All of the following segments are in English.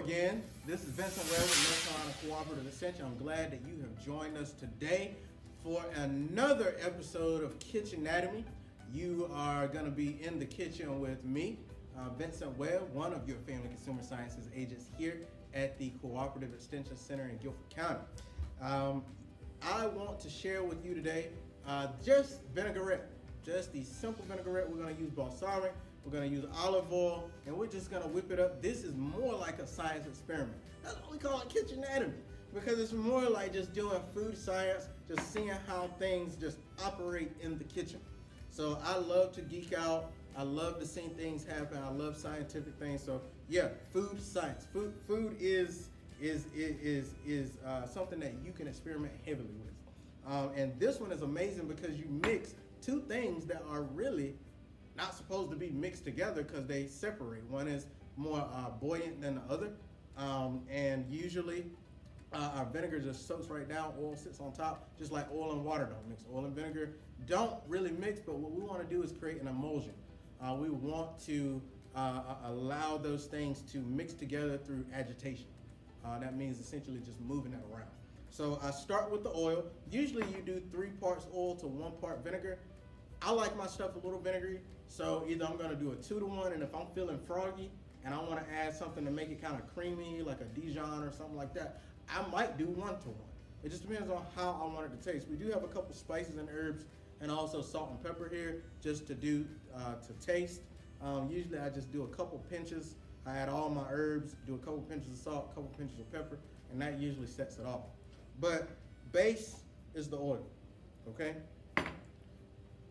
again. This is Vincent Webb with North Carolina Cooperative Extension. I'm glad that you have joined us today for another episode of Kitchen Anatomy. You are going to be in the kitchen with me, Vincent Webb, one of your family consumer sciences agents here at the Cooperative Extension Center in Guilford County. I want to share with you today just vinaigrette, just the simple vinaigrette. We're going to use balsamic. We're going to use olive oil, and we're just going to whip it up. This is more like a science experiment. That's what we call it kitchen anatomy, because it's more like just doing food science, just seeing how things just operate in the kitchen. So I love to geek out. I love to see things happen. I love scientific things. So yeah, food science. Food is something that you can experiment heavily with. And this one is amazing because you mix two things that are really not supposed to be mixed together because they separate. One is more buoyant than the other, and usually our vinegar just soaks right down. Oil sits on top, just like oil and water don't mix. Oil and vinegar don't really mix, but what we want to do is create an emulsion. We want to allow those things to mix together through agitation. That means essentially just moving it around. So I start with the oil. Usually you do 3 parts oil to 1 part vinegar. I like my stuff a little vinegary, so either I'm gonna do a 2 to 1, and if I'm feeling froggy and I wanna add something to make it kind of creamy, like a Dijon or something like that, I might do 1 to 1. It just depends on how I want it to taste. We do have a couple spices and herbs and also salt and pepper here just to do, to taste. Usually I just do a couple pinches. I add all my herbs, do a couple pinches of salt, a couple pinches of pepper, and that usually sets it off. But base is the oil, okay?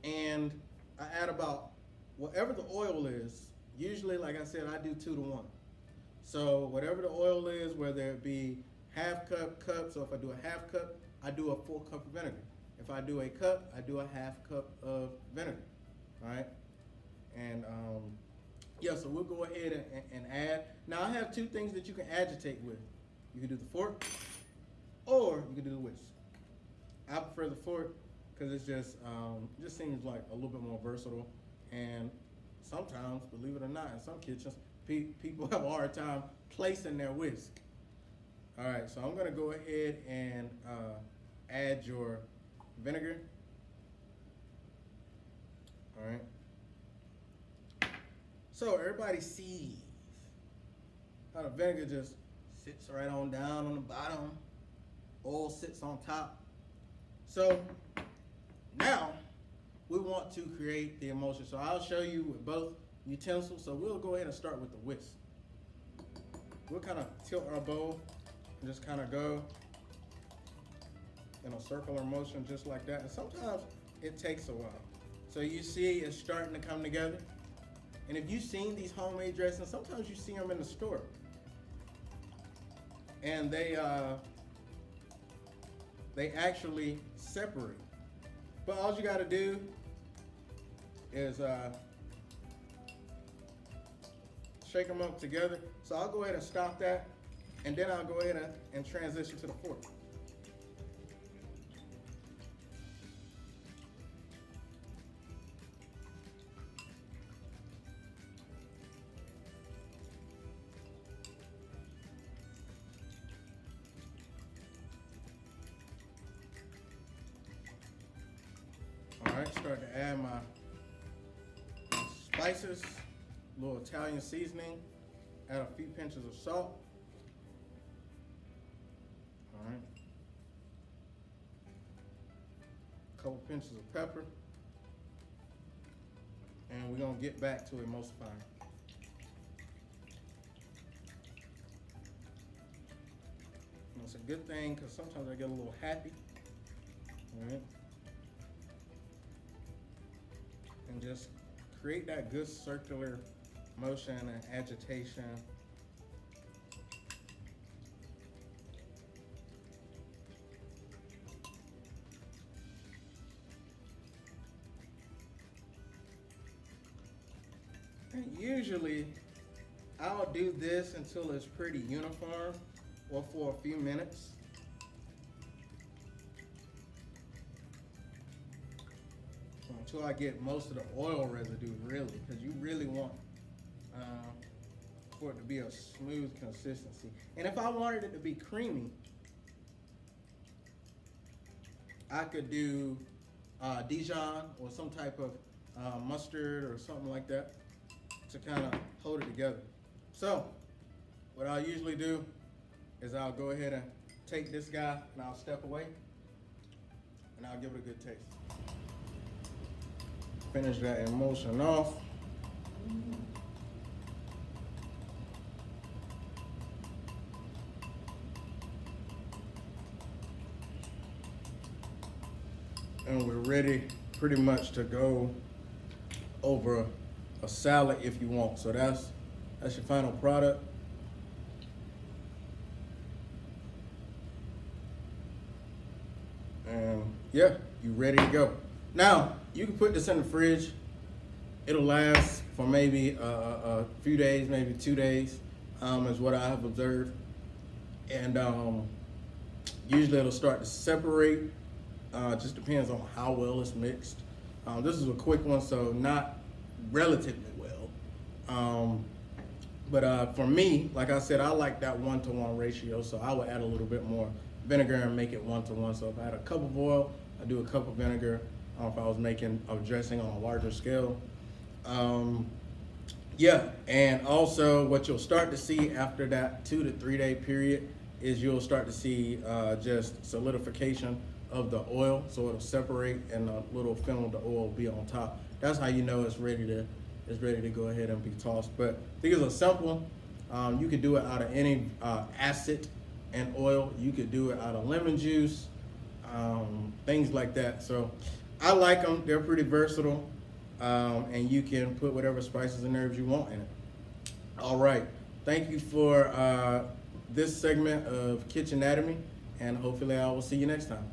And I add about whatever the oil is. Usually, like I said, I do 2 to 1. So whatever the oil is, whether it be half cup, so if I do a half cup, I do a full cup of vinegar. If I do a cup, I do a half cup of vinegar, all right? And yeah, so we'll go ahead and add. Now I have 2 things that you can agitate with. You can do the fork, or you can do the whisk. I prefer the fork because it's just seems like a little bit more versatile. And sometimes, believe it or not, in some kitchens, people have a hard time placing their whisk. All right, so I'm gonna go ahead and add your vinegar. All right. So everybody sees how the vinegar just sits right on down on the bottom. Oil sits on top. So now we want to create the emulsion. So I'll show you with both utensils. So we'll go ahead and start with the whisk. We'll kind of tilt our bowl and just kind of go in a circular motion just like that. And sometimes it takes a while. So you see it's starting to come together. And if you've seen these homemade dressings, sometimes you see them in the store. And they actually separate. But all you gotta do is shake them up together. So I'll go ahead and stop that, and then I'll go ahead and transition to the fork. All right, start to add my spices, a little Italian seasoning, add a few pinches of salt. All right, a couple pinches of pepper, and we're gonna get back to emulsifying. And it's a good thing because sometimes I get a little happy. All right. And just create that good circular motion and agitation. And usually I'll do this until it's pretty uniform or for a few minutes. Until I get most of the oil residue, really, because you really want for it to be a smooth consistency. And if I wanted it to be creamy, I could do Dijon or some type of mustard or something like that to kind of hold it together. So what I'll usually do is I'll go ahead and take this guy and I'll step away and I'll give it a good taste. Finish that emulsion off. And we're ready pretty much to go over a salad if you want. So that's your final product. And yeah, you ready to go. Now, you can put this in the fridge. It'll last for maybe a few days, maybe 2 days, is what I have observed. And usually it'll start to separate. Just depends on how well it's mixed. This is a quick one, so not relatively well. But for me, like I said, I like that 1-to-1 ratio, so I would add a little bit more vinegar and make it 1-to-1. So if I had a cup of oil, I do a cup of vinegar. If I was making a dressing on a larger scale. Yeah, and also what you'll start to see after that 2 to 3 day period is you'll start to see just solidification of the oil, so it'll separate and a little film of the oil will be on top. That's how you know it's ready to go ahead and be tossed. But these are simple. You could do it out of any acid and oil. You could do it out of lemon juice, things like that. So I like them. They're pretty versatile, and you can put whatever spices and herbs you want in it. All right. Thank you for this segment of Kitchenatomy, and hopefully I will see you next time.